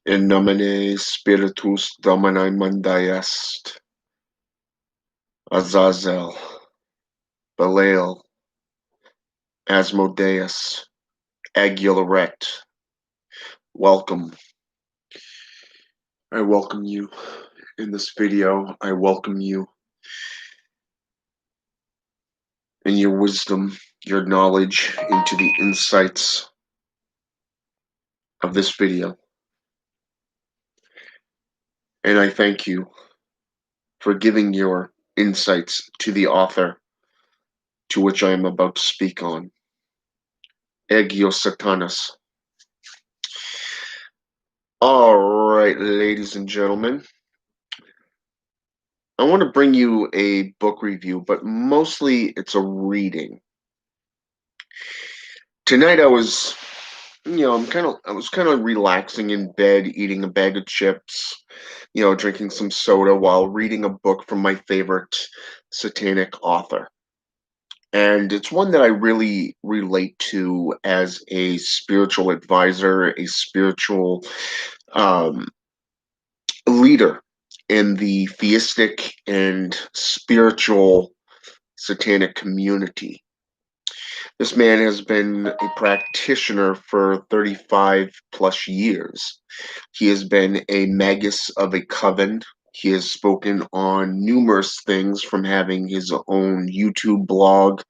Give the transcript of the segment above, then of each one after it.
In nomine Spiritus Domini Mundi est, Azazel, Belial, Asmodeus, Agularet. Welcome. I welcome you in this video. I welcome you in your wisdom, your knowledge, into the insights of this video. And I thank you for giving your insights to the author to which I am about to speak on, Agios Satanas. All right, ladies and gentlemen, I want to bring you a book review, but mostly it's a reading. Tonight I was, I was kind of relaxing in bed, eating a bag of chips, drinking some soda while reading a book from my favorite satanic author. And it's one that I really relate to as a spiritual advisor, a spiritual um, leader in the theistic and spiritual satanic community. This man has been a practitioner for 35 plus years. He has been a magus of a coven. He has spoken on numerous things, from having his own YouTube blog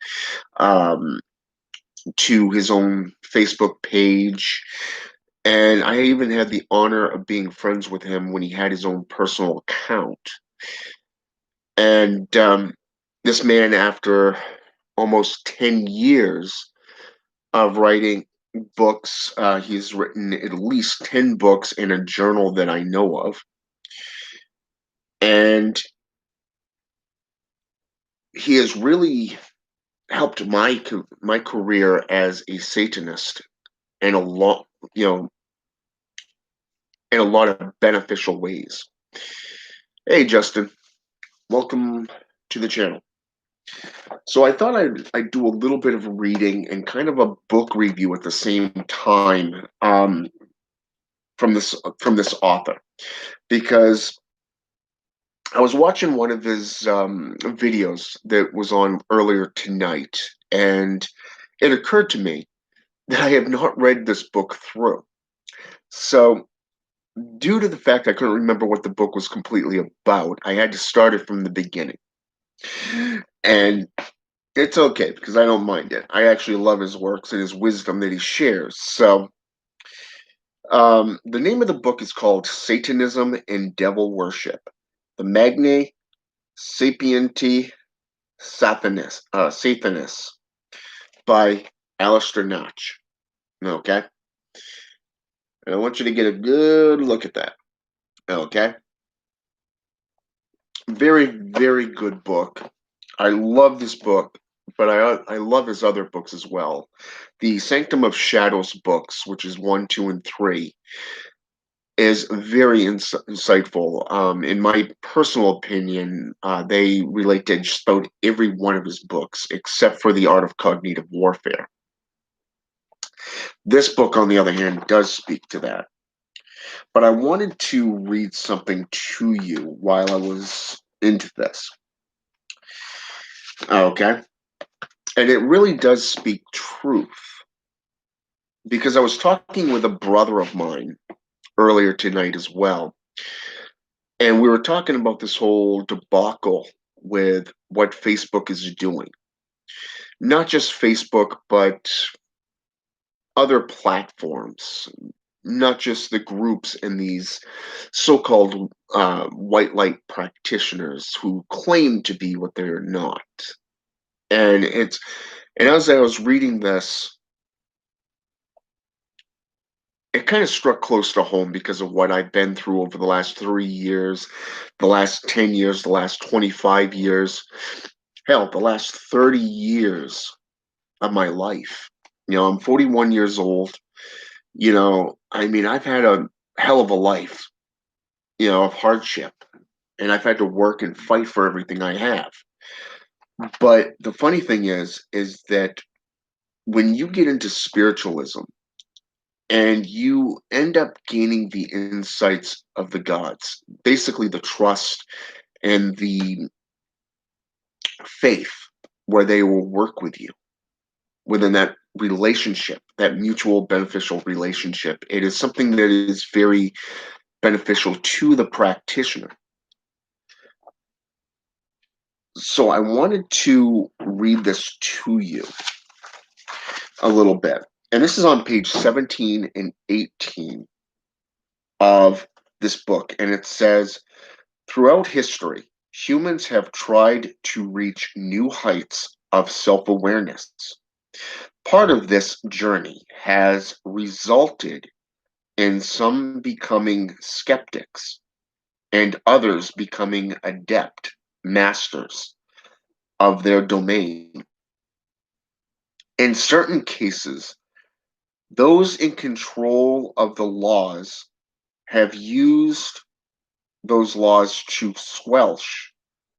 to his own Facebook page. And I even had the honor of being friends with him when he had his own personal account. And this man, after almost 10 years of writing books, he's written at least 10 books in a journal that I know of. And he has really helped my career as a Satanist in a lot, in a lot of beneficial ways. Hey, Justin, welcome to the channel. So I thought I'd do a little bit of reading and kind of a book review at the same time, from this author, because I was watching one of his videos that was on earlier tonight, and it occurred to me that I have not read this book through. So, due to the fact I couldn't remember what the book was completely about, I had to start it from the beginning. And it's okay, because I don't mind it. I actually love his works and his wisdom that he shares. So, the name of the book is called Satanism and Devil Worship, the Magna Sapienti Sathanis, by Alistair Notch. Okay? And I want you to get a good look at that. Okay? Very, very good book. I love this book, but I love his other books as well. The Sanctum of Shadows books, which is 1, 2, and 3, is very insightful. In my personal opinion, they relate to just about every one of his books, except for The Art of Cognitive Warfare. This book, on the other hand, does speak to that. But I wanted to read something to you while I was into this. Okay? And it really does speak truth. Because I was talking with a brother of mine earlier tonight as well. And we were talking about this whole debacle with what Facebook is doing. Not just Facebook, but other platforms, not just the groups and these so-called white light practitioners who claim to be what they're not. And as I was reading this, it kind of struck close to home because of what I've been through over the last 3 years, the last 10 years, the last 25 years, hell, the last 30 years of my life. I'm 41 years old. I mean, I've had a hell of a life, of hardship, and I've had to work and fight for everything I have. But the funny thing is that when you get into spiritualism, and you end up gaining the insights of the gods, basically the trust and the faith where they will work with you within that relationship, that mutual beneficial relationship. It is something that is very beneficial to the practitioner. So I wanted to read this to you a little bit. And this is on page 17 and 18 of this book. And it says, throughout history, humans have tried to reach new heights of self awareness. Part of this journey has resulted in some becoming skeptics and others becoming adept masters of their domain. In certain cases, those in control of the laws have used those laws to squelch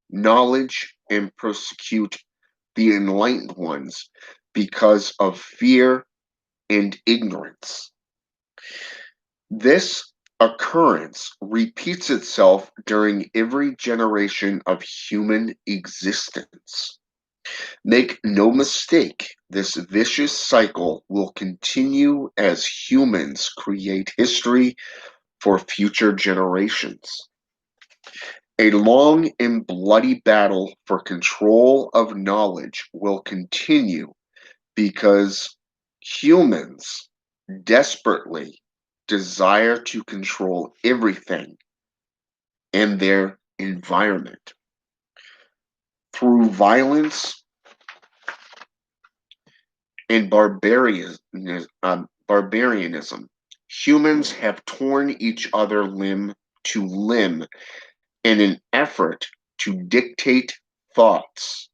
knowledge and persecute the enlightened ones because of fear and ignorance. This occurrence repeats itself during every generation of human existence. Make no mistake, this vicious cycle will continue as humans create history for future generations. A long and bloody battle for control of knowledge will continue because humans desperately desire to control everything in their environment. Through violence and barbarianism, humans have torn each other limb to limb in an effort to dictate thoughts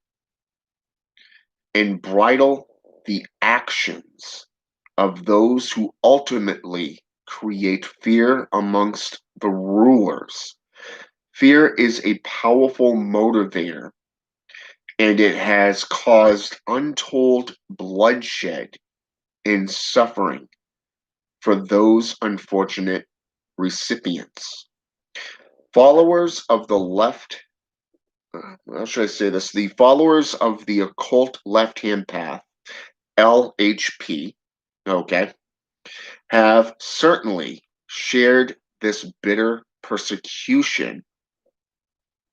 and bridle the actions of those who ultimately create fear amongst the rulers. Fear is a powerful motivator, and it has caused untold bloodshed and suffering for those unfortunate recipients. Followers of the left, how should I say this? The followers of the occult left hand path, LHP, okay, have certainly shared this bitter persecution,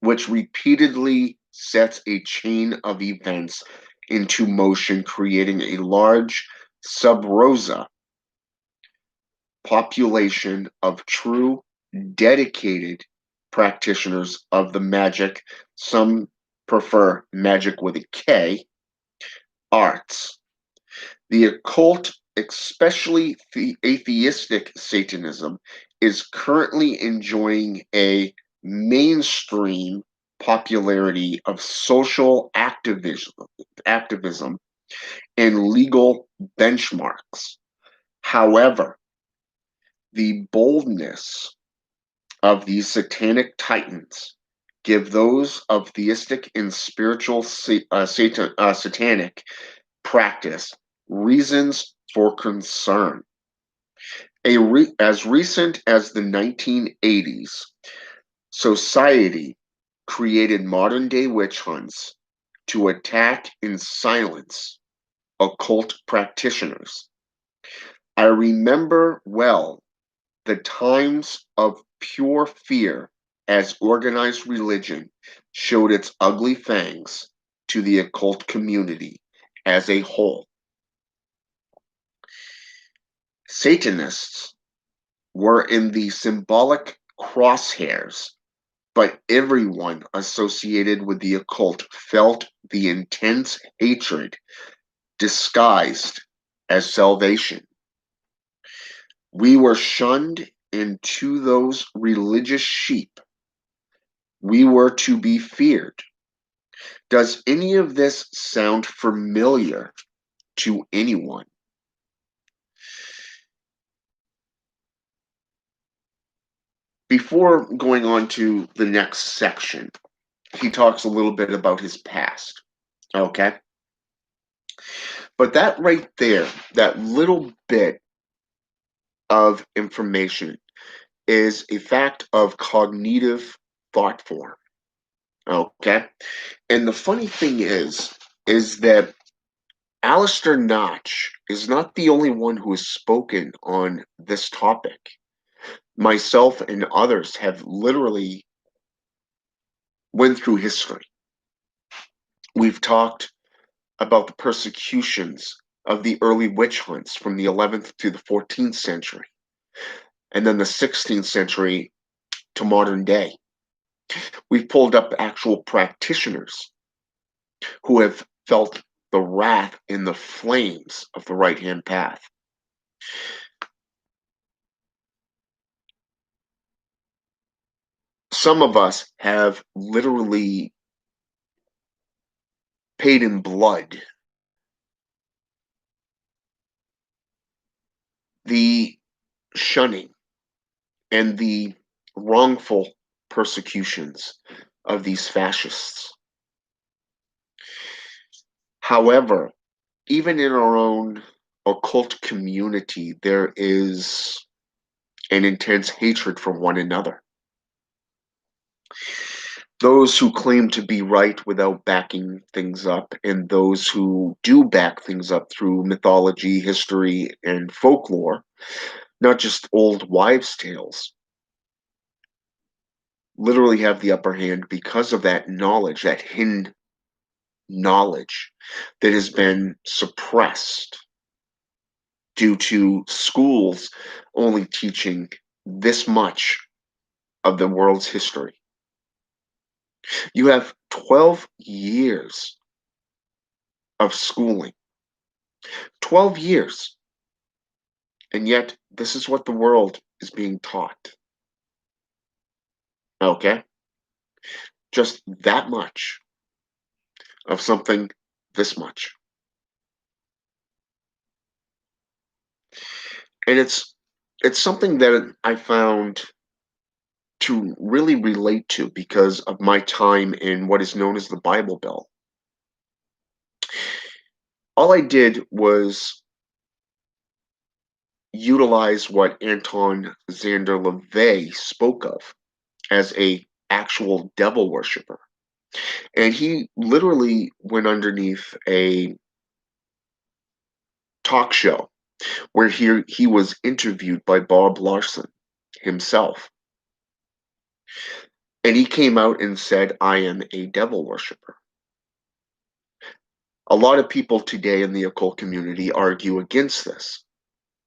which repeatedly sets a chain of events into motion, creating a large sub rosa population of true, dedicated practitioners of the magic. Some prefer magic with a K, arts. The occult, especially the atheistic Satanism, is currently enjoying a mainstream popularity of social activism and legal benchmarks. However, the boldness of these satanic titans give those of theistic and spiritual satanic practice reasons for concern. As recent as the 1980s, society created modern day witch hunts to attack and silence occult practitioners. I remember well the times of pure fear as organized religion showed its ugly fangs to the occult community as a whole. Satanists were in the symbolic crosshairs, but everyone associated with the occult felt the intense hatred disguised as salvation. We were shunned into those religious sheep. We were to be feared. Does any of this sound familiar to anyone? Before going on to the next section, he talks a little bit about his past. Okay? But that right there, that little bit of information is a fact of cognitive thought form. Okay? And the funny thing is that Alistair Notch is not the only one who has spoken on this topic. Myself and others have literally went through history. We've talked about the persecutions of the early witch hunts from the 11th to the 14th century, and then the 16th century to modern day. We've pulled up actual practitioners who have felt the wrath in the flames of the right hand path. Some of us have literally paid in blood the shunning and the wrongful persecutions of these fascists. However, even in our own occult community, there is an intense hatred for one another. Those who claim to be right without backing things up, and those who do back things up through mythology, history, and folklore, not just old wives' tales, literally have the upper hand because of that knowledge, that hidden knowledge that has been suppressed due to schools only teaching this much of the world's history. You have 12 years of schooling, 12 years, and yet this is what the world is being taught. Okay? Just that much of something this much. And it's something that I found to really relate to because of my time in what is known as the Bible Belt. All I did was utilize what Anton Szandor LaVey spoke of as a actual devil worshiper. And he literally went underneath a talk show where he was interviewed by Bob Larson himself. And he came out and said, I am a devil worshiper. A lot of people today in the occult community argue against this.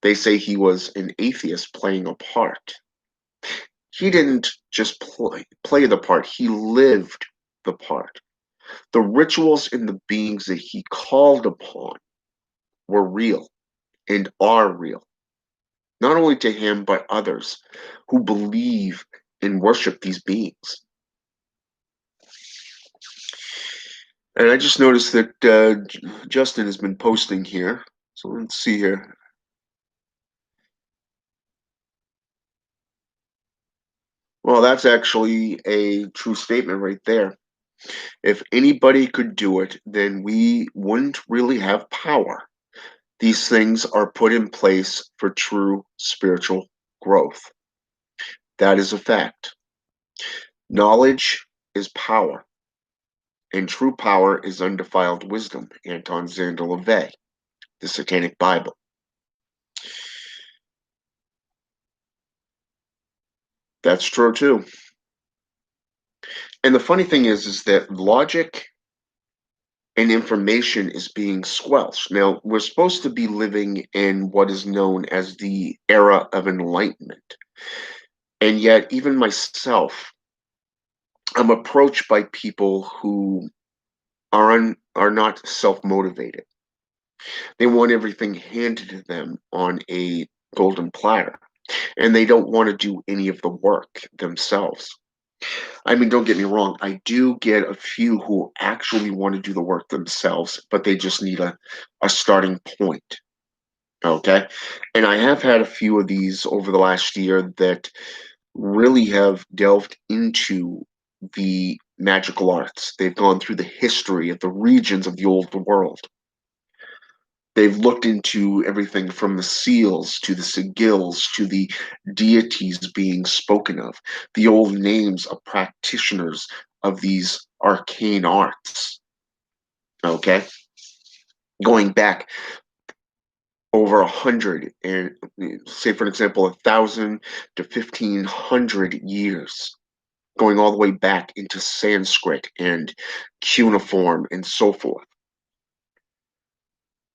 They say he was an atheist playing a part. He didn't just play the part, he lived the part. The rituals and the beings that he called upon were real and are real, not only to him, but others who believe and worship these beings. And I just noticed that Justin has been posting here. So let's see here. Well, that's actually a true statement right there. If anybody could do it, then we wouldn't really have power. These things are put in place for true spiritual growth. That is a fact. Knowledge is power, and true power is undefiled wisdom. Anton Szandor LaVey, The Satanic Bible. That's true too. And the funny thing is that logic and information is being squelched. Now, we're supposed to be living in what is known as the era of enlightenment. And yet, even myself, I'm approached by people who are not self-motivated. They want everything handed to them on a golden platter, and they don't want to do any of the work themselves. I mean, don't get me wrong, I do get a few who actually want to do the work themselves, but they just need a starting point. Okay. And I have had a few of these over the last year that really have delved into the magical arts. They've gone through the history of the regions of the old world. They've looked into everything from the seals to the sigils to the deities being spoken of, the old names of practitioners of these arcane arts. Okay, going back over 100 and say, for example, 1,000 to 1,500 years, going all the way back into Sanskrit and cuneiform and so forth.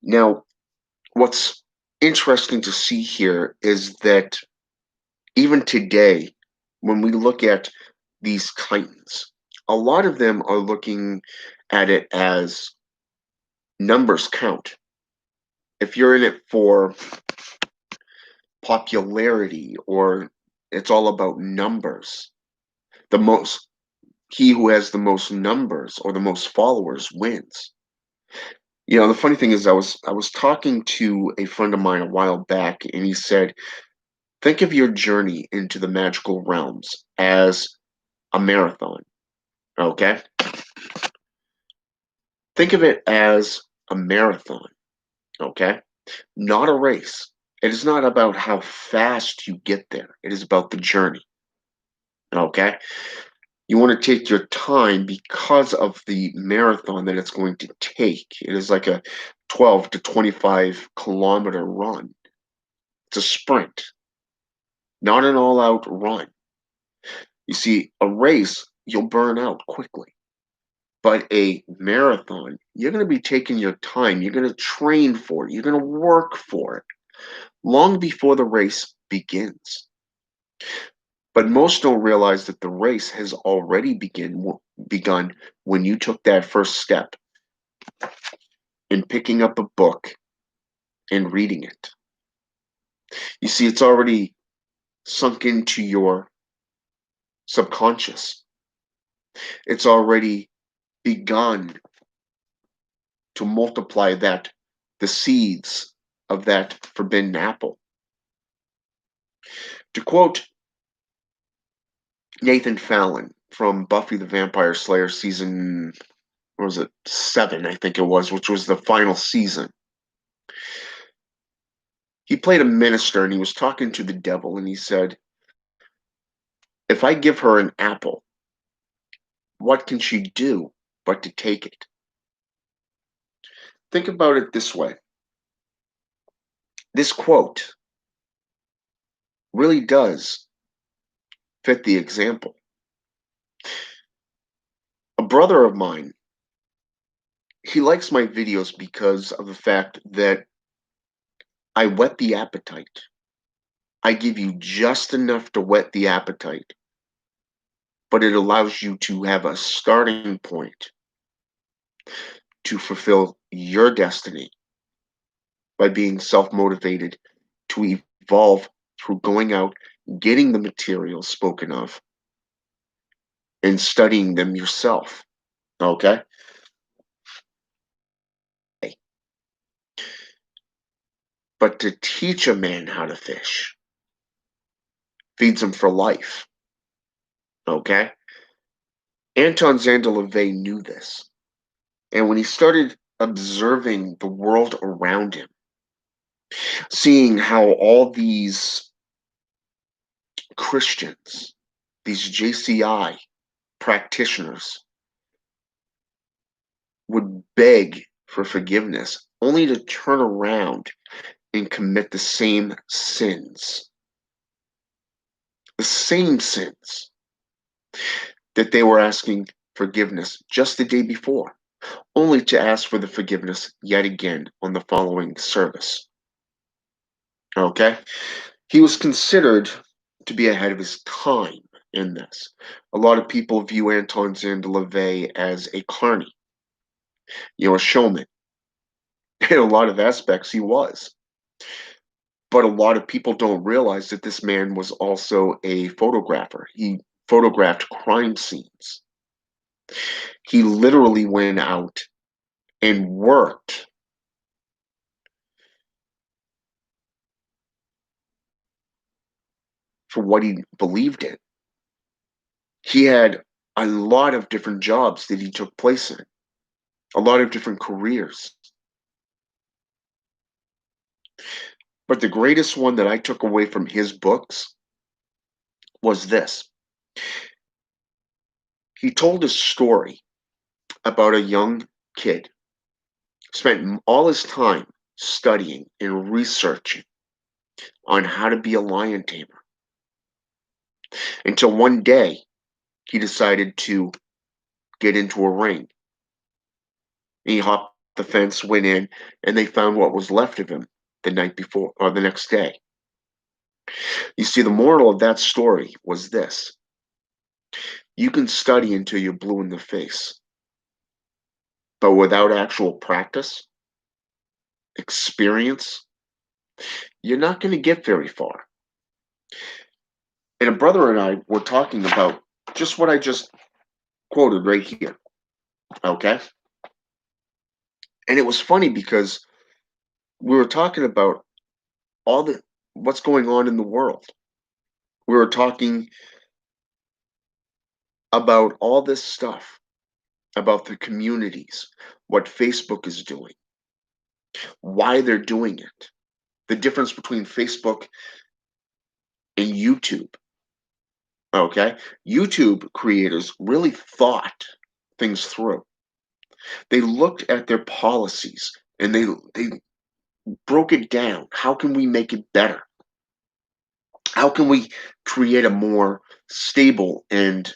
Now, what's interesting to see here is that even today, when we look at these titans, a lot of them are looking at it as numbers count. If you're in it for popularity or it's all about numbers, the most he who has the most numbers or the most followers wins. You know, the funny thing is I was talking to a friend of mine a while back and he said, think of your journey into the magical realms as a marathon, okay? Think of it as a marathon, okay? Not a race. It is not about how fast you get there. It is about the journey, okay? You want to take your time because of the marathon that it's going to take. It is like a 12 to 25-kilometer run. It's a sprint, not an all-out run. You see, a race, you'll burn out quickly. But a marathon, you're going to be taking your time. You're going to train for it. You're going to work for it long before the race begins. But most don't realize that the race has already begun when you took that first step in picking up a book and reading it. You see, it's already sunk into your subconscious. It's already begun to multiply the seeds of that forbidden apple. To quote Nathan Fallon from Buffy the Vampire Slayer season, what was it, 7, I think it was, which was the final season. He played a minister and he was talking to the devil and he said, if I give her an apple, what can she do but to take it? Think about it this way. This quote really does fit the example. A brother of mine, he likes my videos because of the fact that I whet the appetite. I give you just enough to whet the appetite, but it allows you to have a starting point to fulfill your destiny by being self-motivated to evolve through going out, getting the materials spoken of, and studying them yourself. Okay? But to teach a man how to fish feeds him for life. Okay? Anton Zanderleve knew this. And when he started observing the world around him, seeing how all these Christians, these JCI practitioners, would beg for forgiveness only to turn around and commit the same sins. The same sins that they were asking forgiveness just the day before, only to ask for the forgiveness yet again on the following service. Okay? He was considered to be ahead of his time in this. A lot of people view Anton Zanderleve as a carny, a showman. In a lot of aspects, he was. But a lot of people don't realize that this man was also a photographer. He photographed crime scenes. He literally went out and worked for what he believed in. He had a lot of different jobs that he took place in, a lot of different careers. But the greatest one that I took away from his books was this. He told a story about a young kid, spent all his time studying and researching on how to be a lion tamer until one day he decided to get into a ring. He hopped the fence, went in, and they found what was left of him the night before or the next day. You see, the moral of that story was this: you can study until you're blue in the face, but without actual practice, experience, you're not going to get very far. And a brother and I were talking about just what I just quoted right here. Okay. And it was funny because we were talking about all the what's going on in the world. We were talking about all this stuff, about the communities, what Facebook is doing, why they're doing it, the difference between Facebook and YouTube. Okay. YouTube creators really thought things through. They looked at their policies and they broke it down. How can we make it better? How can we create a more stable and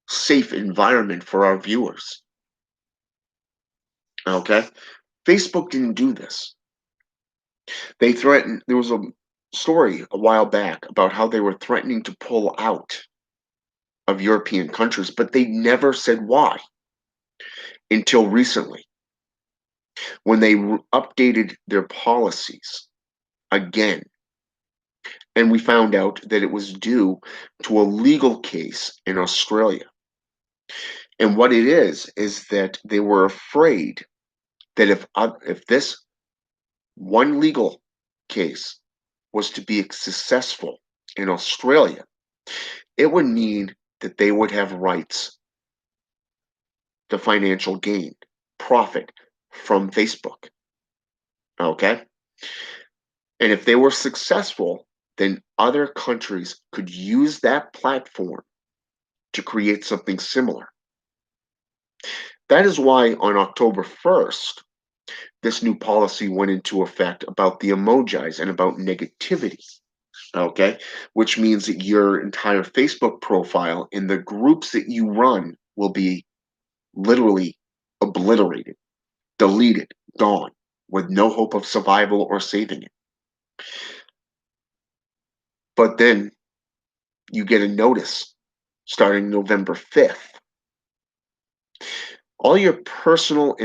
safe environment for our viewers? Okay. Facebook didn't do this. They threatened, there was a story a while back about how they were threatening to pull out of European countries, but they never said why until recently when they updated their policies again. And we found out that it was due to a legal case in Australia. And what it is that they were afraid that if this one legal case was to be successful in Australia, it would mean that they would have rights to financial gain, profit from Facebook. Okay? And if they were successful, then other countries could use that platform to create something similar. That is why on October 1st, this new policy went into effect about the emojis and about negativity. Okay? Which means that your entire Facebook profile in the groups that you run will be literally obliterated, deleted, gone, with no hope of survival or saving it. But then you get a notice starting November 5th. All your professional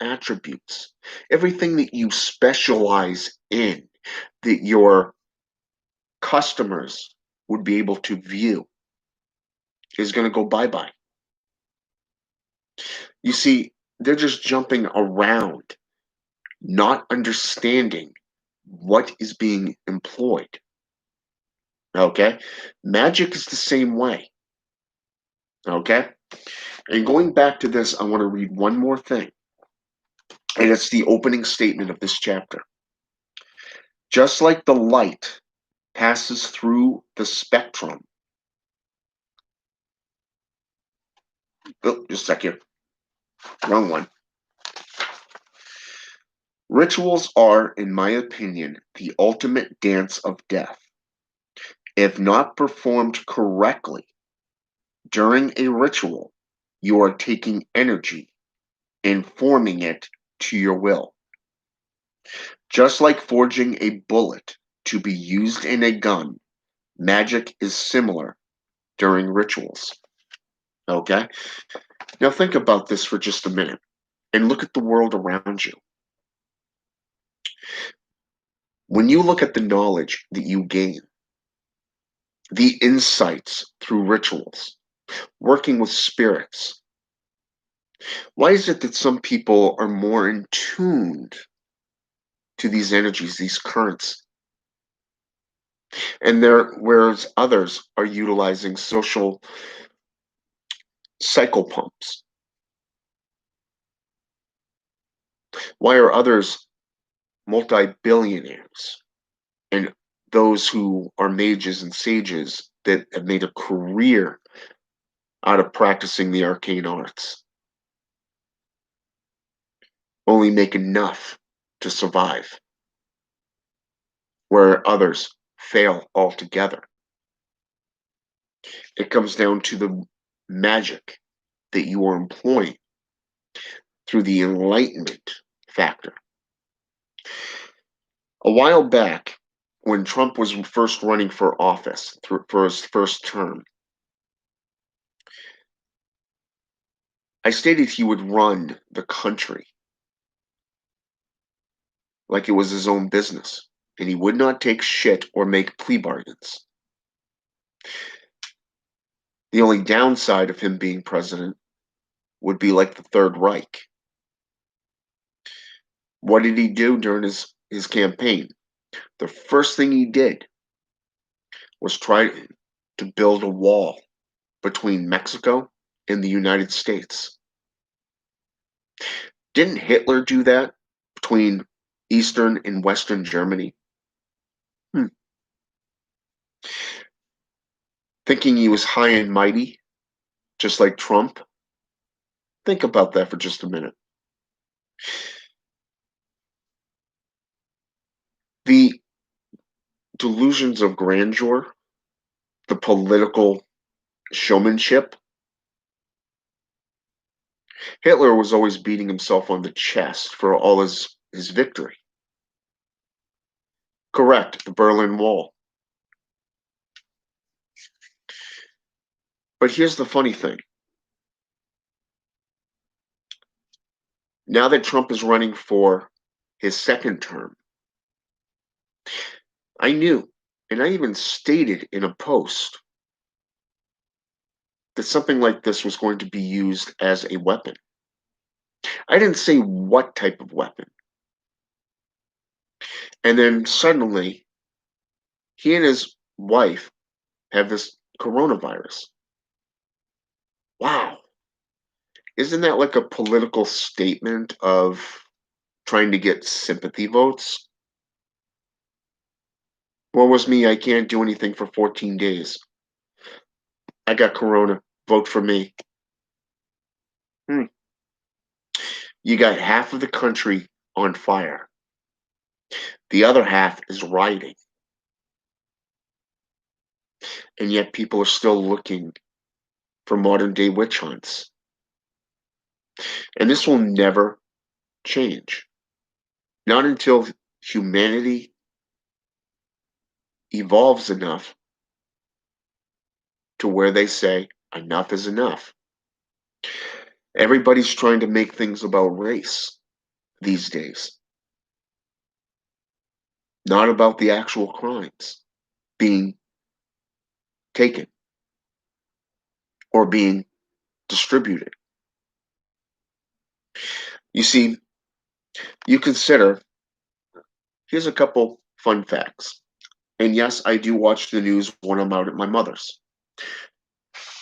attributes, everything that you specialize in, that your customers would be able to view, is going to go bye-bye. You see, they're just jumping around, not understanding what is being employed. Okay? Magic is the same way. Okay? And going back to this, I want to read one more thing. And it's the opening statement of this chapter. Just like the light passes through the spectrum. Oh, just a second. Wrong one. Rituals are, in my opinion, the ultimate dance of death. If not performed correctly during a ritual, you are taking energy and forming it to your will. Just like forging a bullet to be used in a gun, magic is similar during rituals. Okay? Now think about this for just a minute and look at the world around you. When you look at the knowledge that you gain, the insights through rituals, working with spirits, why is it that some people are more in tuned to these energies, these currents, and whereas others are utilizing social cycle pumps? Why are others multi-billionaires and those who are mages and sages that have made a career out of practicing the arcane arts only make enough to survive, where others fail altogether? It comes down to the magic that you are employing through the enlightenment factor. A while back, when Trump was first running for office for his first term, I stated he would run the country like it was his own business, and he would not take shit or make plea bargains. The only downside of him being president would be like the Third Reich. What did he do during his campaign? The first thing he did was try to build a wall between Mexico and the United States. Didn't Hitler do that between Eastern and Western Germany? Hmm. Thinking he was high and mighty, just like Trump? Think about that for just a minute. The delusions of grandeur, the political showmanship. Hitler was always beating himself on the chest for all his victory. Correct, the Berlin Wall. But here's the funny thing. Now that Trump is running for his second term, I knew, and I even stated in a post, that something like this was going to be used as a weapon. I didn't say what type of weapon. And then suddenly, he and his wife have this coronavirus. Wow. Isn't that like a political statement of trying to get sympathy votes? What was me? I can't do anything for 14 days. I got corona. Vote for me. Hmm. You got half of the country on fire. The other half is rioting. And yet people are still looking for modern day witch hunts. And this will never change. Not until humanity evolves enough to where they say enough is enough. Everybody's trying to make things about race these days, not about the actual crimes being taken or being distributed. You see, you consider, here's a couple fun facts. And yes, I do watch the news when I'm out at my mother's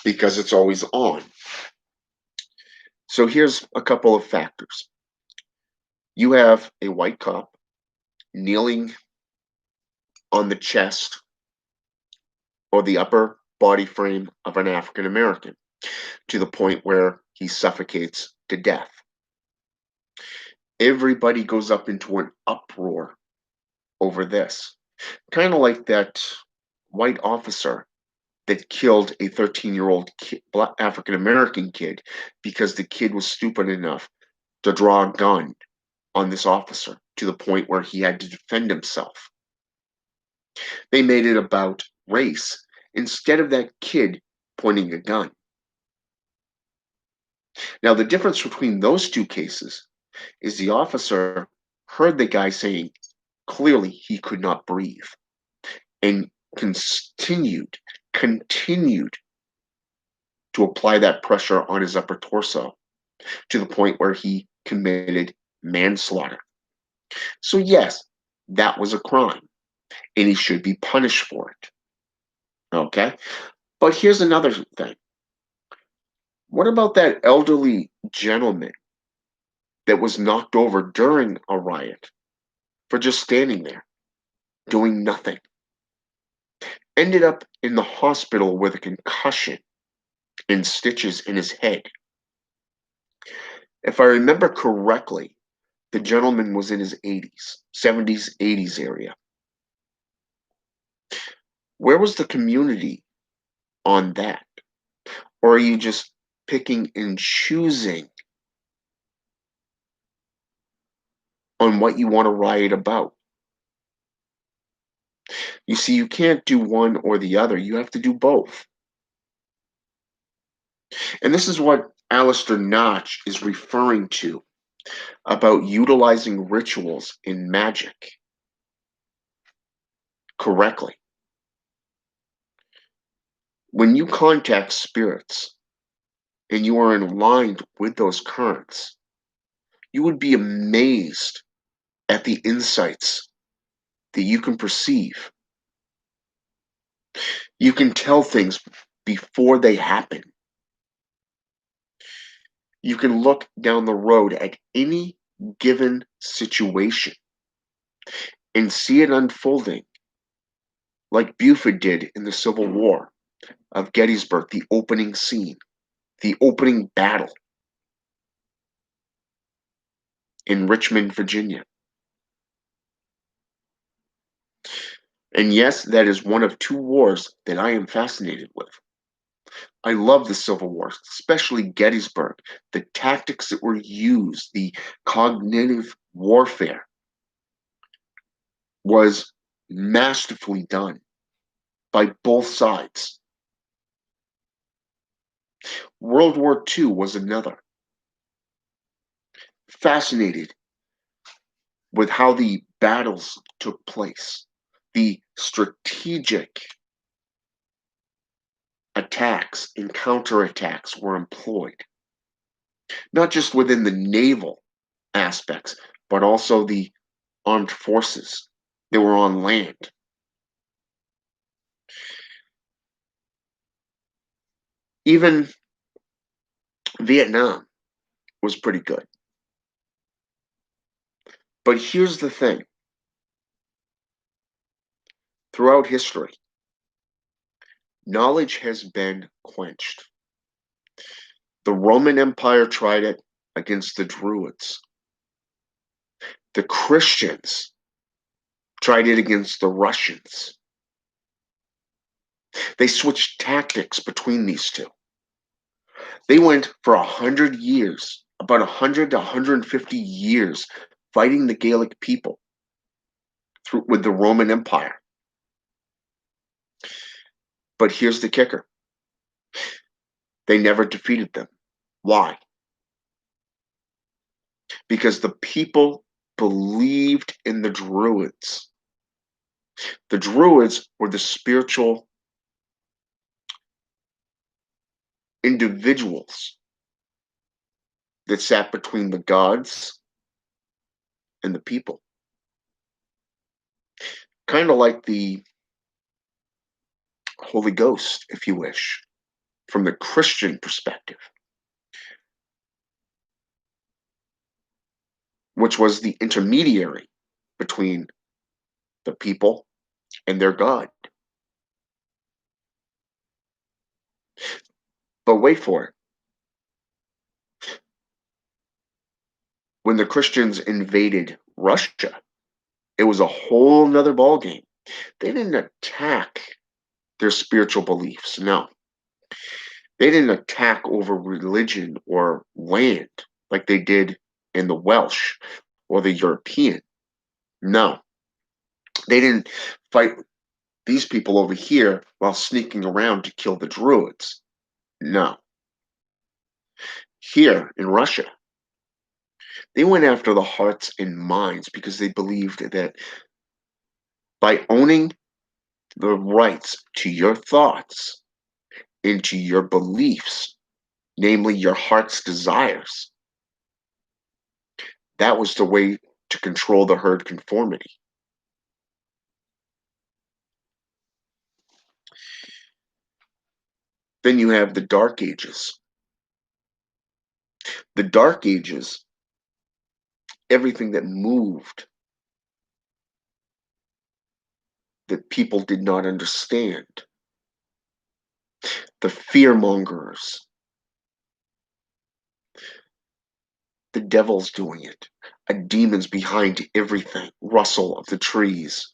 because it's always on. So here's a couple of factors. You have a white cop kneeling on the chest or the upper body frame of an African American to the point where he suffocates to death. Everybody goes up into an uproar over this. Kind of like that white officer that killed a 13-year-old African American kid because the kid was stupid enough to draw a gun on this officer to the point where he had to defend himself. They made it about race instead of that kid pointing a gun. Now, the difference between those two cases is the officer heard the guy saying clearly he could not breathe and continued to apply that pressure on his upper torso to the point where he committed manslaughter. So yes, that was a crime and he should be punished for it. Okay? But here's another thing. What about that elderly gentleman that was knocked over during a riot for just standing there, doing nothing. Ended up in the hospital with a concussion and stitches in his head. If I remember correctly, the gentleman was in his 80s, 70s, 80s area. Where was the community on that? Or are you just picking and choosing on what you want to riot about? You see, you can't do one or the other. You have to do both. And this is what Alistair Notch is referring to about utilizing rituals in magic correctly. When you contact spirits and you are aligned with those currents, you would be amazed at the insights that you can perceive. You can tell things before they happen. You can look down the road at any given situation and see it unfolding like Buford did in the Civil War of Gettysburg, the opening scene, the opening battle in Richmond, Virginia. And yes, that is one of two wars that I am fascinated with. I love the Civil War, especially Gettysburg, the tactics that were used, the cognitive warfare was masterfully done by both sides. World War II was another. Fascinated with how the battles took place, the strategic attacks and counterattacks were employed, not just within the naval aspects, but also the armed forces that were on land. Even Vietnam was pretty good. But here's the thing. Throughout history, knowledge has been quenched. The Roman Empire tried it against the Druids. The Christians tried it against the Russians. They switched tactics between these two. They went for 100 years, about 100 to 150 years, fighting the Gaelic people with the Roman Empire. But here's the kicker. They never defeated them. Why? Because the people believed in the Druids. The Druids were the spiritual individuals that sat between the gods and the people. Kind of like the Holy Ghost, if you wish, from the Christian perspective, which was the intermediary between the people and their God. But wait for it. When the Christians invaded Russia, it was a whole nother ballgame. They didn't attack their spiritual beliefs. No. They didn't attack over religion or land like they did in the Welsh or the European. No. They didn't fight these people over here while sneaking around to kill the Druids. No. Here in Russia, they went after the hearts and minds because they believed that by owning the rights to your thoughts and to your beliefs, namely your heart's desires, that was the way to control the herd conformity. Then you have the Dark Ages. The Dark Ages everything that moved that people did not understand. The fearmongers, the devil's doing it. A demon's behind everything. Rustle of the trees.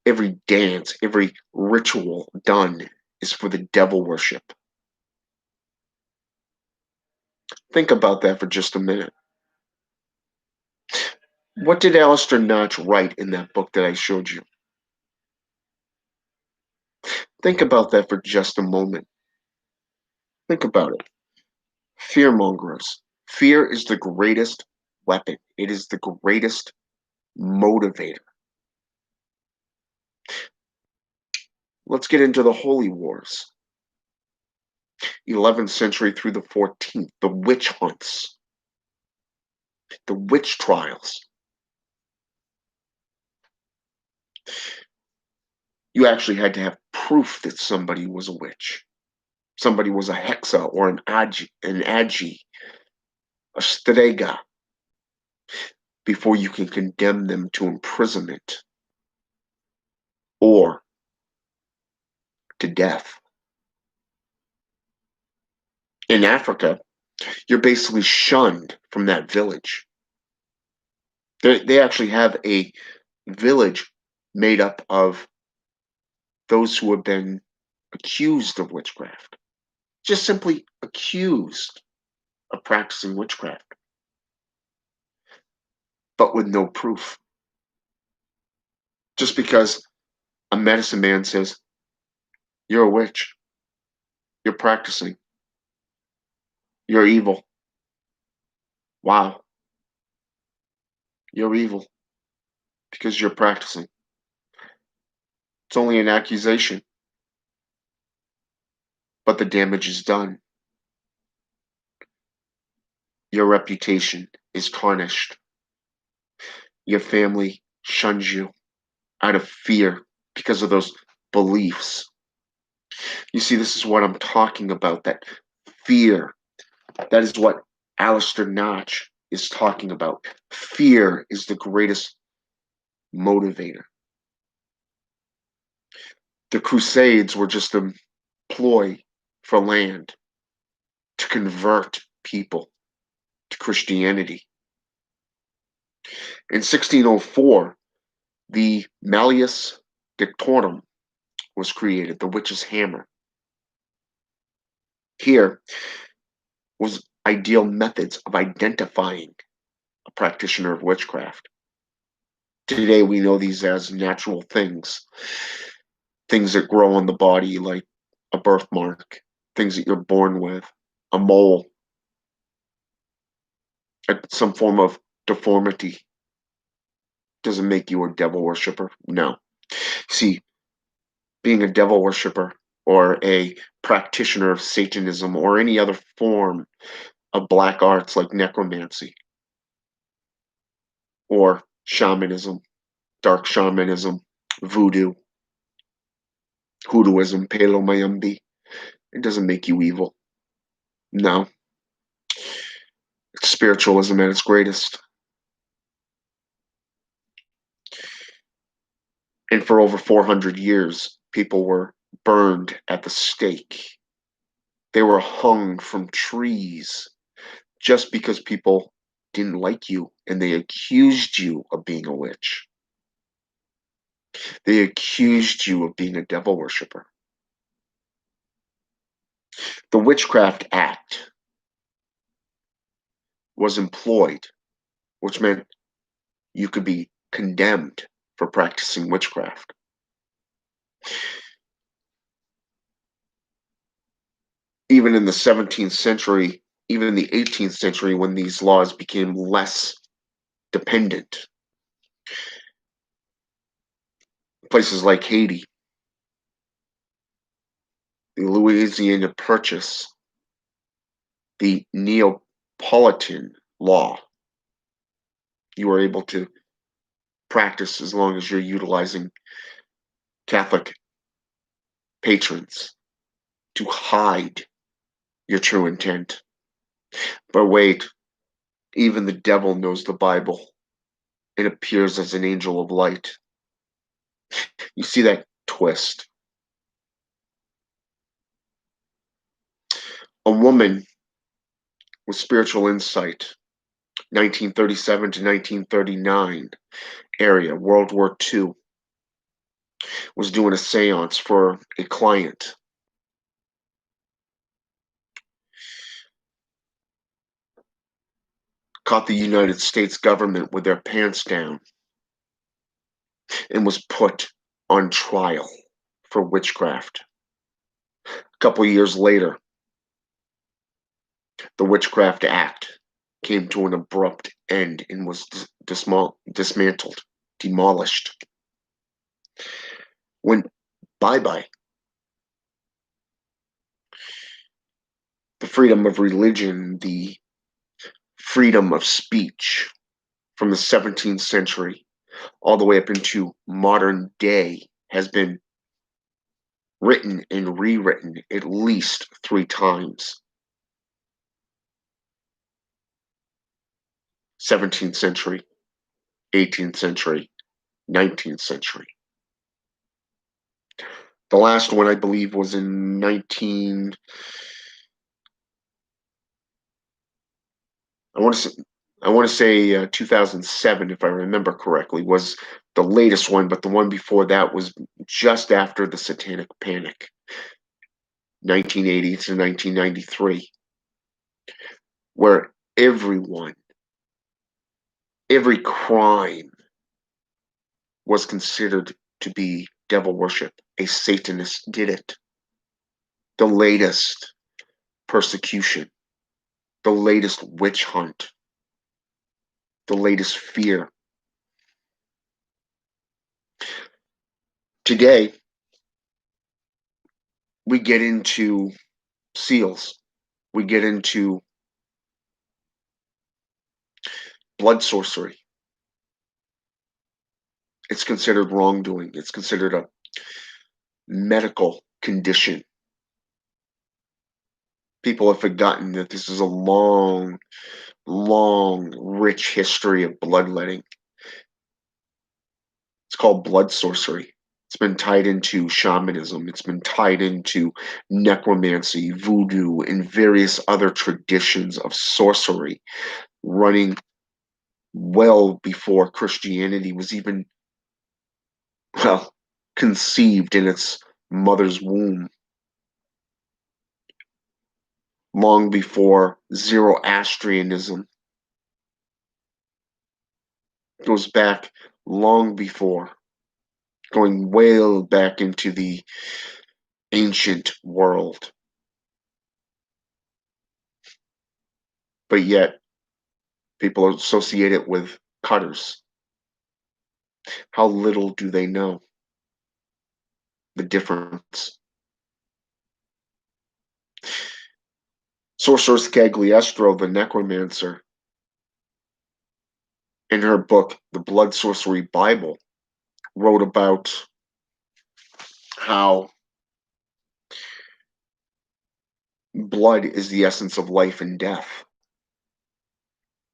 Every dance, every ritual done is for the devil worship. Think about that for just a minute. What did Alistair Notch write in that book that I showed you? Think about that for just a moment. Think about it. Fearmongers. Fear is the greatest weapon. It is the greatest motivator. Let's get into the holy wars. 11th century through the 14th, the witch hunts, the witch trials. You actually had to have proof that somebody was a witch. Somebody was a hexa or an agi, a strega, before you can condemn them to imprisonment or to death. In Africa, you're basically shunned from that village. They actually have a village made up of those who have been accused of witchcraft, just simply accused of practicing witchcraft, but with no proof. Just because a medicine man says, you're a witch, you're practicing, you're evil. Wow, you're evil because you're practicing. It's only an accusation, but the damage is done. Your reputation is tarnished. Your family shuns you out of fear because of those beliefs. You see, this is what I'm talking about, that fear. That is what Alistair Notch is talking about. Fear is the greatest motivator. The Crusades were just a ploy for land to convert people to Christianity. In 1604, the Malleus Dictorum was created, the witch's hammer. Here was ideal methods of identifying a practitioner of witchcraft. Today we know these as natural things, things that grow on the body like a birthmark, things that you're born with, a mole, some form of deformity. Doesn't make you a devil worshiper. No. See, being a devil worshiper or a practitioner of Satanism or any other form of black arts like necromancy or shamanism, dark shamanism, voodoo, hoodooism, palo mayumbi, it doesn't make you evil. No. It's spiritualism at its greatest. And for over 400 years, people were burned at the stake. They were hung from trees just because people didn't like you and they accused you of being a witch. They accused you of being a devil worshiper. The Witchcraft Act was employed, which meant you could be condemned for practicing witchcraft. Even in the 17th century, even in the 18th century, when these laws became less dependent, places like Haiti, the Louisiana Purchase, the Neapolitan law, you are able to practice as long as you're utilizing Catholic patrons to hide your true intent. But wait, Even the devil knows the Bible and appears as an angel of light. You see that twist. A woman with spiritual insight, 1937 to 1939 area, World War II, was doing a seance for a client. Caught the United States government with their pants down and was put on trial for witchcraft. A couple years later, the Witchcraft Act came to an abrupt end and was dismantled, demolished. Went bye-bye. The freedom of religion, the freedom of speech from the 17th century all the way up into modern day has been written and rewritten at least 3 times. 17th century, 18th century, 19th century. The last one, I believe, was in 19 I want to say, 2007, if I remember correctly, was the latest one, but the one before that was just after the Satanic Panic, 1980 to 1993, where every crime was considered to be devil worship. A Satanist did it. The latest persecution, the latest witch hunt, the latest fear. Today, we get into seals. We get into blood sorcery. It's considered wrongdoing. It's considered a medical condition. People have forgotten that this is a long, long, rich history of bloodletting. It's called blood sorcery. It's been tied into shamanism. It's been tied into necromancy, voodoo, and various other traditions of sorcery running well before Christianity was even, well, conceived in its mother's womb. Long before Zoroastrianism. Goes back long before, going way back into the ancient world. But yet, people associate it with cutters. How little do they know the difference? Sorceress Cagliostro, the necromancer, in her book, The Blood Sorcery Bible, wrote about how blood is the essence of life and death.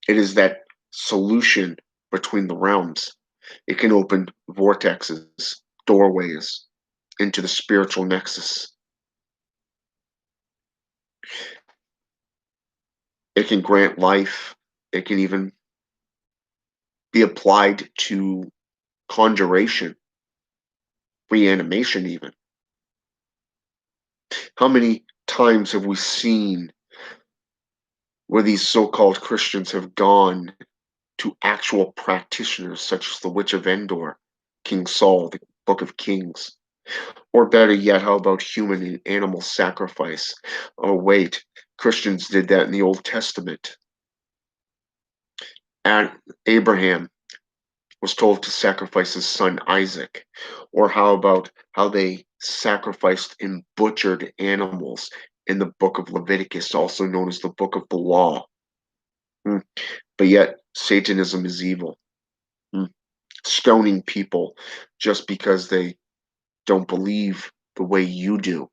It is that solution between the realms. It can open vortexes, doorways into the spiritual nexus. It can grant life. It can even be applied to conjuration, reanimation even. How many times have we seen where these so-called Christians have gone to actual practitioners such as the Witch of Endor, King Saul, the Book of Kings? Or better yet, how about human and animal sacrifice? Oh, wait, Christians did that in the Old Testament. And Abraham was told to sacrifice his son Isaac. Or how about how they sacrificed and butchered animals in the book of Leviticus, also known as the book of the law? But yet, Satanism is evil. Stoning people just because they don't believe the way you do.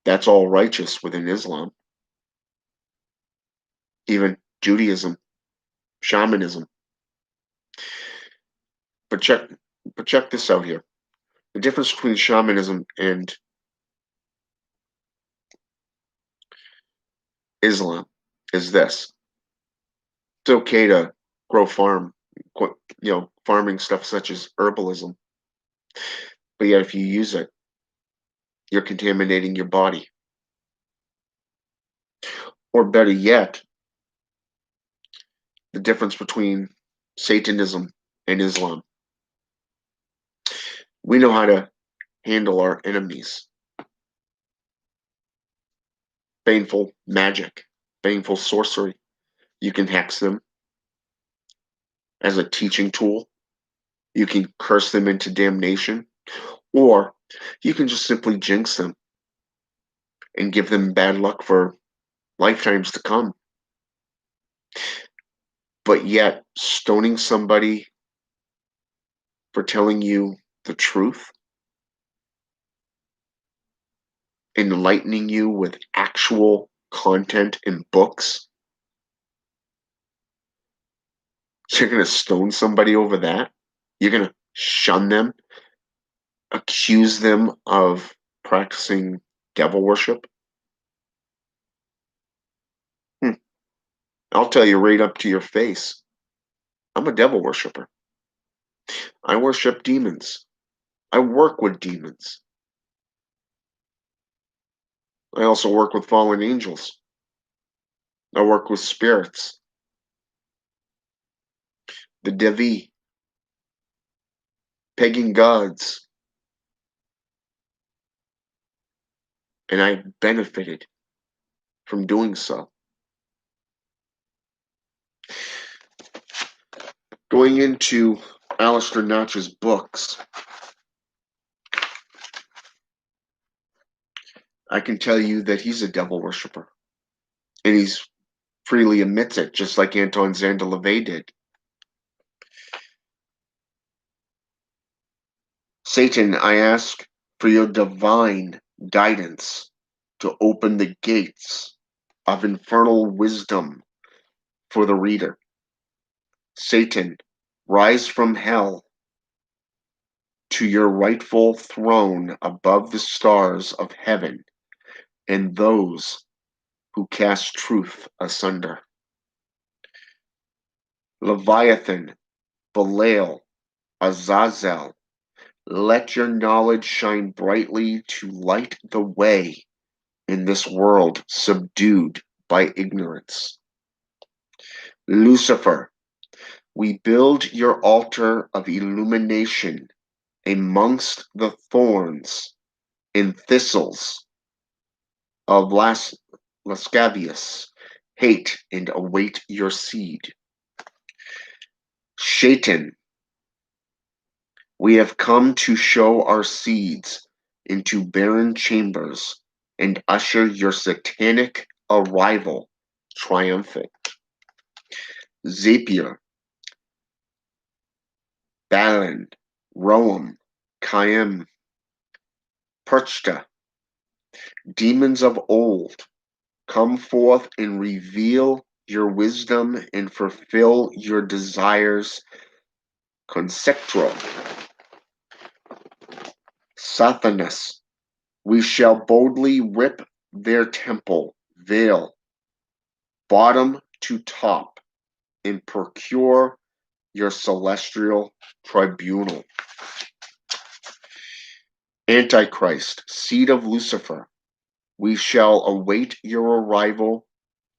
That's all righteous within Islam. even Judaism, shamanism. But check this out here. The difference between shamanism and Islam is this. It's okay to grow farming stuff such as herbalism. But yet if you use it, you're contaminating your body. Or better yet, the difference between Satanism and Islam. We know how to handle our enemies. Baneful magic, baneful sorcery. You can hex them as a teaching tool. You can curse them into damnation. Or you can just simply jinx them and give them bad luck for lifetimes to come. But yet, stoning somebody for telling you the truth, enlightening you with actual content in books, you're going to stone somebody over that? You're going to shun them, accuse them of practicing devil worship? Hmm. I'll tell you right up to your face, I'm a devil worshiper. I worship demons. I work with demons. I also work with fallen angels. I work with spirits, the Devi, pagan gods, and I benefited from doing so. Going into Alistair Notch's books, I can tell you that he's a devil worshiper, and he's freely admits it, just like Anton Zanderlevey did. Satan, I ask for your divine guidance to open the gates of infernal wisdom for the reader. Satan, rise from hell to your rightful throne above the stars of heaven and those who cast truth asunder. Leviathan, Belial, Azazel, let your knowledge shine brightly to light the way in this world subdued by ignorance. Lucifer, we build your altar of illumination amongst the thorns and thistles of Lascavius. Hate and await your seed. Shaitan, we have come to show our seeds into barren chambers and usher your satanic arrival triumphant. Zapier, Balin, Roam, Caim, Perchta, demons of old, come forth and reveal your wisdom and fulfill your desires. Consectro, Sathanas, we shall boldly rip their temple veil, bottom to top, and procure your celestial tribunal. Antichrist, seed of Lucifer, we shall await your arrival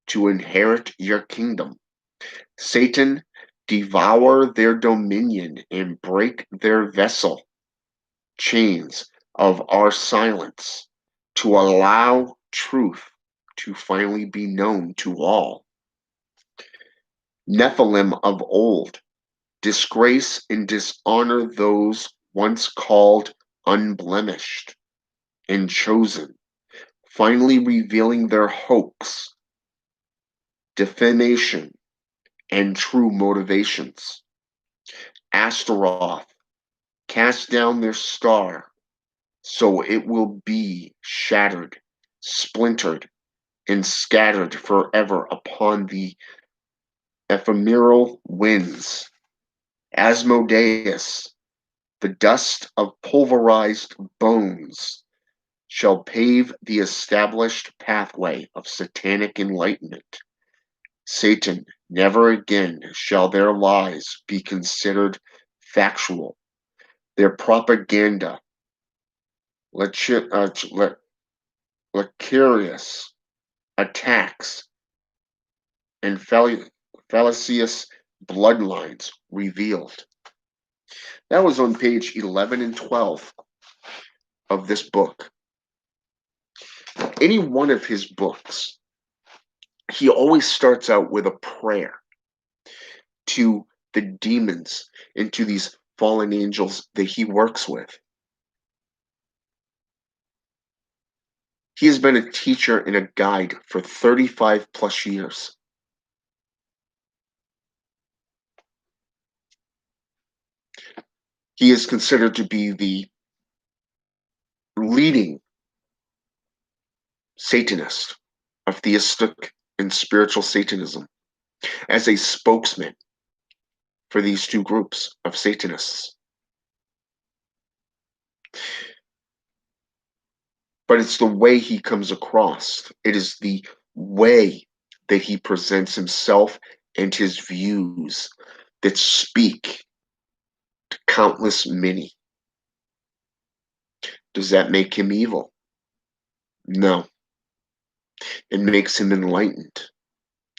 to inherit your kingdom. Satan, devour their dominion and break their vessel chains of our silence to allow truth to finally be known to all. Nephilim of old, disgrace and dishonor those once called unblemished and chosen, finally revealing their hoax, defamation, and true motivations. Astaroth, cast down their star, so it will be shattered, splintered, and scattered forever upon the ephemeral winds. Asmodeus, the dust of pulverized bones, shall pave the established pathway of satanic enlightenment. Satan, never again shall their lies be considered factual. Their propaganda, lecerious attacks, and fallacious bloodlines revealed. That was on page 11 and 12 of this book. Any one of his books, he always starts out with a prayer to the demons and to these fallen angels that he works with. He has been a teacher and a guide for 35 plus years. He is considered to be the leading Satanist of theistic and spiritual Satanism as a spokesman for these two groups of Satanists. But it's the way he comes across. It is the way that he presents himself and his views that speak to countless many. Does that make him evil? No. It makes him enlightened.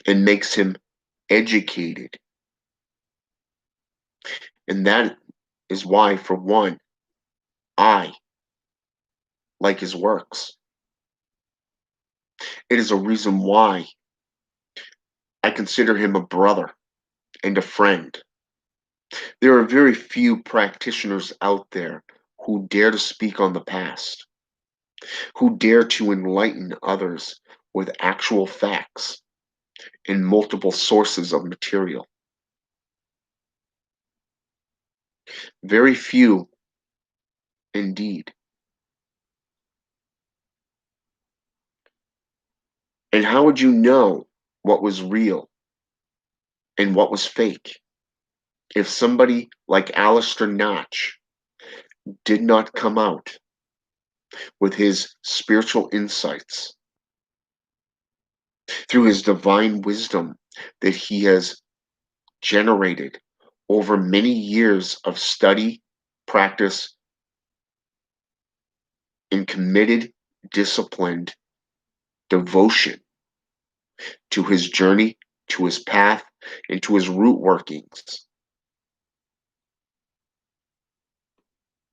It makes him educated. And that is why, for one, I like his works. It is a reason why I consider him a brother and a friend. There are very few practitioners out there who dare to speak on the past, who dare to enlighten others with actual facts and multiple sources of material. Very few indeed. And how would you know what was real and what was fake if somebody like Alistair Notch did not come out with his spiritual insights through his divine wisdom that he has generated over many years of study, practice, and committed, disciplined devotion to his journey, to his path, and to his root workings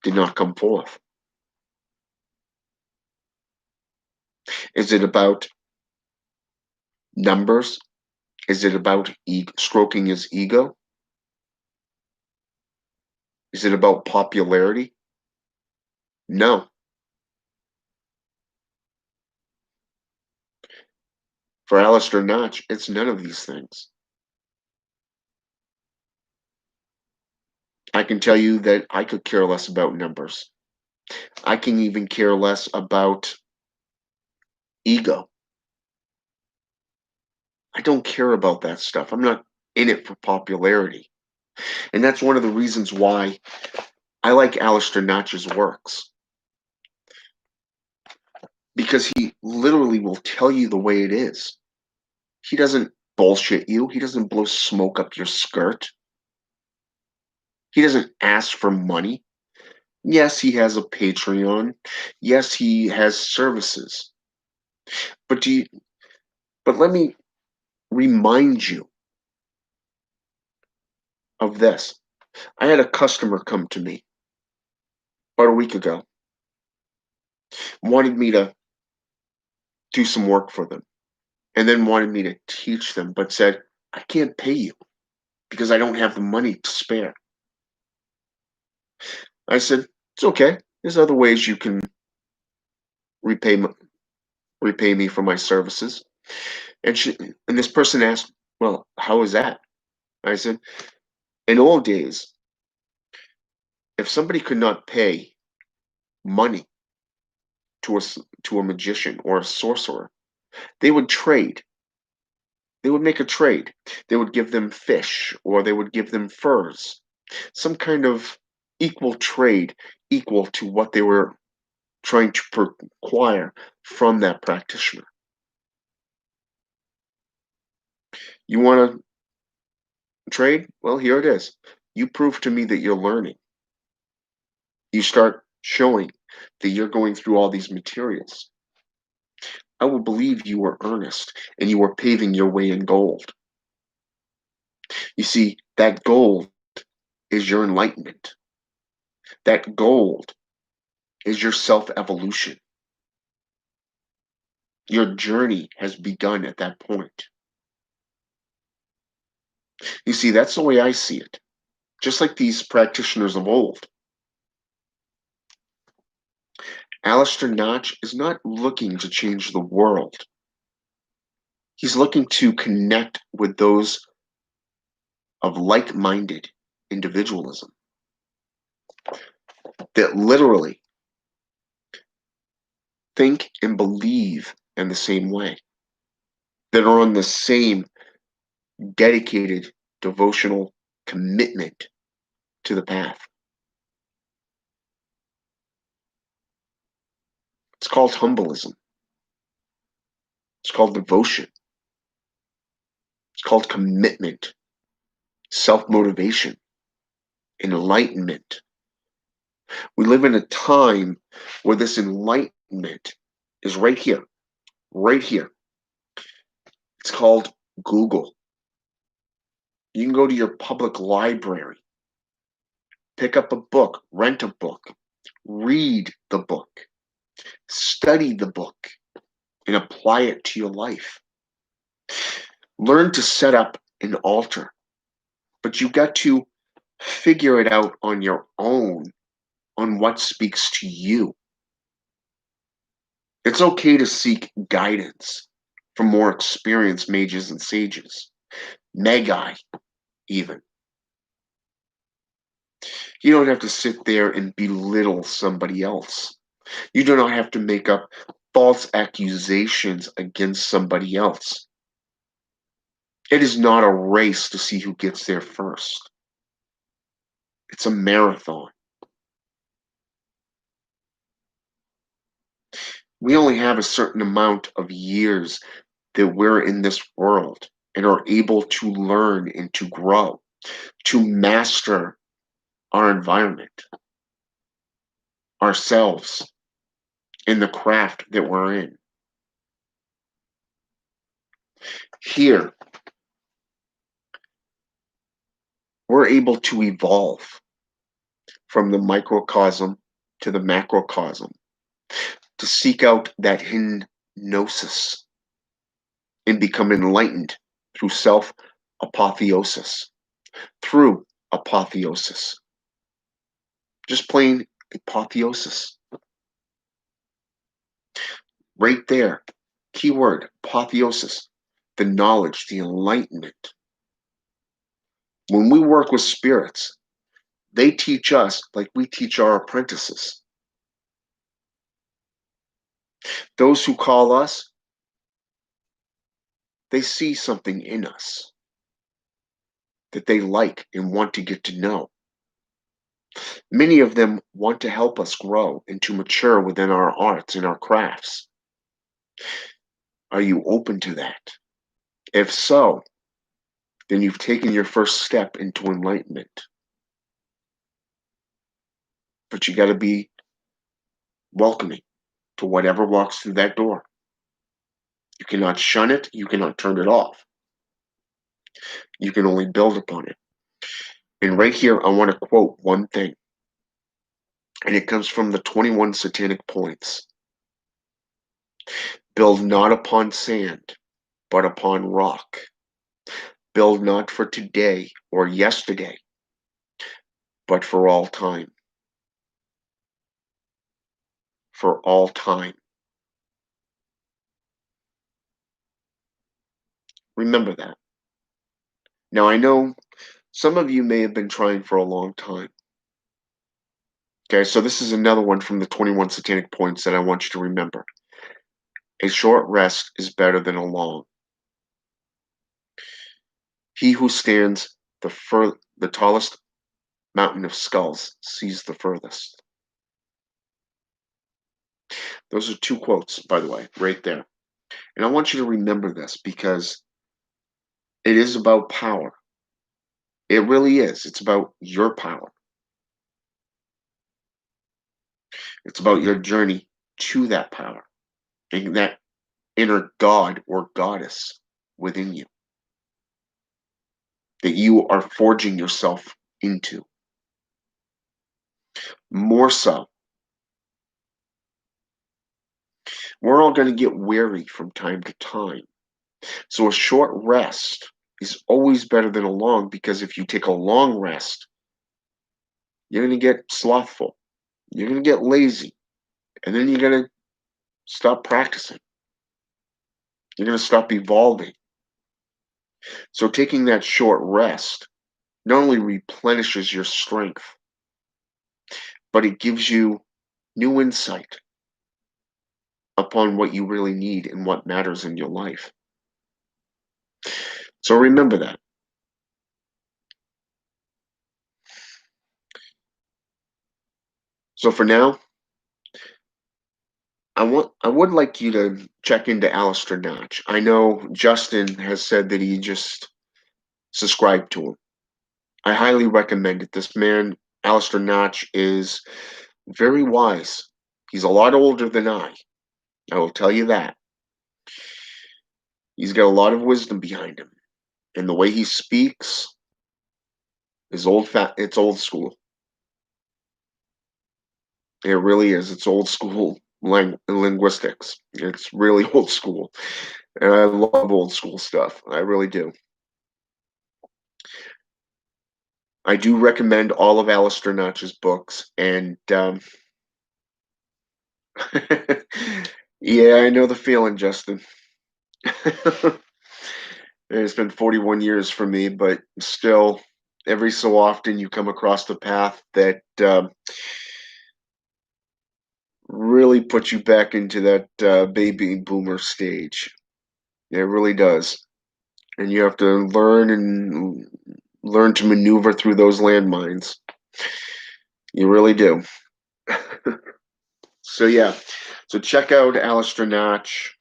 did not come forth? Is it about numbers? Is it about stroking his ego? Is it about popularity? No. For Alistair Notch, it's none of these things. I can tell you that I could care less about numbers. I can even care less about ego. I don't care about that stuff. I'm not in it for popularity. And that's one of the reasons why I like Alistair Notch's works. Because he literally will tell you the way it is. He doesn't bullshit you. He doesn't blow smoke up your skirt. He doesn't ask for money. Yes, he has a Patreon. Yes, he has services. But let me remind you of this. I had a customer come to me about a week ago, wanted me to do some work for them, and then wanted me to teach them, but said, I can't pay you because I don't have the money to spare. I said, it's okay. There's other ways you can repay repay me for my services. And this person asked, well, how is that? I said, in old days, if somebody could not pay money to a magician or a sorcerer, They would trade. They would make a trade. They would give them fish or they would give them furs, some kind of equal trade equal to what they were trying to acquire from that practitioner. You want to trade? Well, here it is. You prove to me that you're learning. You start showing that you're going through all these materials. I will believe you were earnest and you were paving your way in gold. You see, that gold is your enlightenment. That gold is your self evolution. Your journey has begun at that point. You see, that's the way I see it. Just like these practitioners of old, Alistair Notch is not looking to change the world. He's looking to connect with those of like minded individualism that literally think and believe in the same way, that are on the same dedicated devotional commitment to the path. It's called humbleism. It's called devotion. It's called commitment, self motivation, enlightenment. We live in a time where this enlightenment is right here, right here. It's called Google. You can go to your public library, pick up a book, rent a book, read the book, study the book, and apply it to your life. Learn to set up an altar, but you got to figure it out on your own on what speaks to you. It's okay to seek guidance from more experienced mages and sages, magi even. You don't have to sit there and belittle somebody else. You do not have to make up false accusations against somebody else. It is not a race to see who gets there first. It's a marathon. We only have a certain amount of years that we're in this world and are able to learn and to grow, to master our environment, ourselves, in the craft that we're in. Here, we're able to evolve from the microcosm to the macrocosm, to seek out that hidden gnosis and become enlightened through self apotheosis, through apotheosis. Just plain apotheosis. Right there. Keyword apotheosis. The knowledge, the enlightenment. When we work with spirits, they teach us like we teach our apprentices. Those who call us, they see something in us that they like and want to get to know. Many of them want to help us grow and to mature within our arts and our crafts. Are you open to that? If so, then you've taken your first step into enlightenment. But you got to be welcoming to whatever walks through that door. You cannot shun it, you cannot turn it off. You can only build upon it. And right here, I want to quote one thing, and it comes from the 21 Satanic Points. Build not upon sand, but upon rock. Build not for today or yesterday, but for all time. For all time. Remember that. Now, I know some of you may have been trying for a long time. Okay, so this is another one from the 21 Satanic Points that I want you to remember. A short rest is better than a long. He who stands the tallest mountain of skulls sees the furthest. Those are two quotes, by the way, right there. And I want you to remember this because it is about power. It really is. It's about your power. It's about your journey to that power and that inner god or goddess within you that you are forging yourself into. More so, we're all going to get weary from time to time. So a short rest is always better than a long because if you take a long rest, you're going to get slothful. You're going to get lazy. And then you're going to stop practicing. You're going to stop evolving. So taking that short rest not only replenishes your strength, but it gives you new insight upon what you really need and what matters in your life. So remember that. So for now, I would like you to check into Alistair Notch. I know Justin has said that he just subscribed to him. I highly recommend it. This man, Alistair Notch, is very wise. He's a lot older than I will tell you that. He's got a lot of wisdom behind him. And the way he speaks is it's old school. It really is. It's old school linguistics. It's really old school. And I love old school stuff. I really do. I do recommend all of Alistair Notch's books. And yeah, I know the feeling, Justin. It's been 41 years for me, but still, every so often you come across the path that really puts you back into that baby boomer stage. It really does. And you have to learn to maneuver through those landmines. You really do. So yeah, so check out Alistair Notch.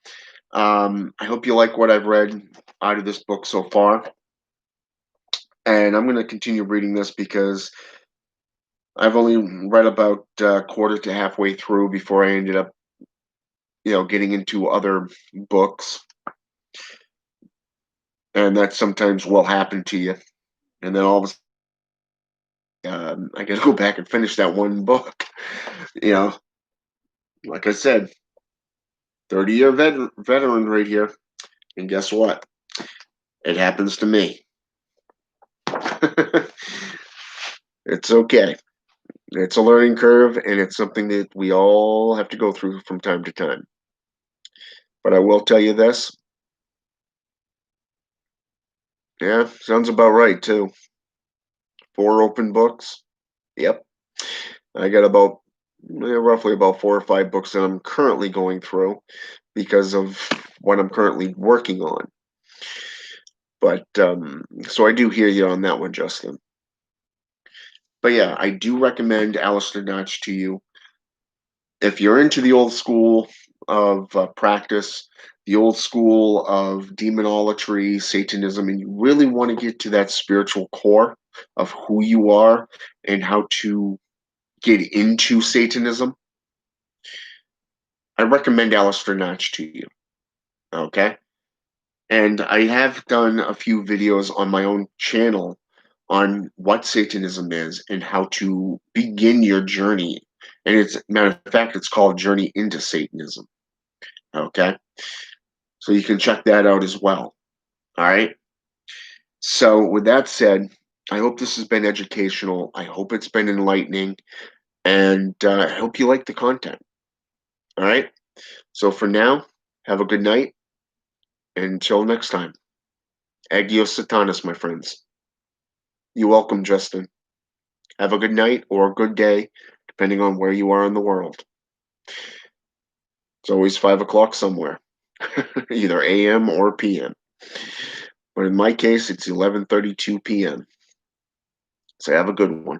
I hope you like what I've read out of this book so far. And I'm going to continue reading this because I've only read about quarter to halfway through before I ended up, getting into other books. And that sometimes will happen to you. And then all of a I got to go back and finish that one book. You know, like I said, 30-year veteran right here. And guess what? It happens to me. It's okay. It's a learning curve, and it's something that we all have to go through from time to time. But I will tell you this. Yeah, sounds about right, too. 4 open books. Yep. I got roughly about 4 or 5 books that I'm currently going through because of what I'm currently working on. But so I do hear you on that one, Justin. But yeah, I do recommend Alistair Notch to you. If you're into the old school of practice, the old school of demonolatry, Satanism, and you really want to get to that spiritual core of who you are and how to get into Satanism, I recommend Alistair Notch to you. Okay? And I have done a few videos on my own channel on what Satanism is and how to begin your journey. And matter of fact, it's called Journey into Satanism. Okay? So you can check that out as well. All right? So with that said, I hope this has been educational. I hope it's been enlightening. And I hope you like the content. All right? So for now, have a good night. And until next time, Agios Satanas, my friends. You're welcome, Justin. Have a good night or a good day, depending on where you are in the world. It's always 5 o'clock somewhere. either AM or PM. But in my case, it's 11:32 PM. So have a good one.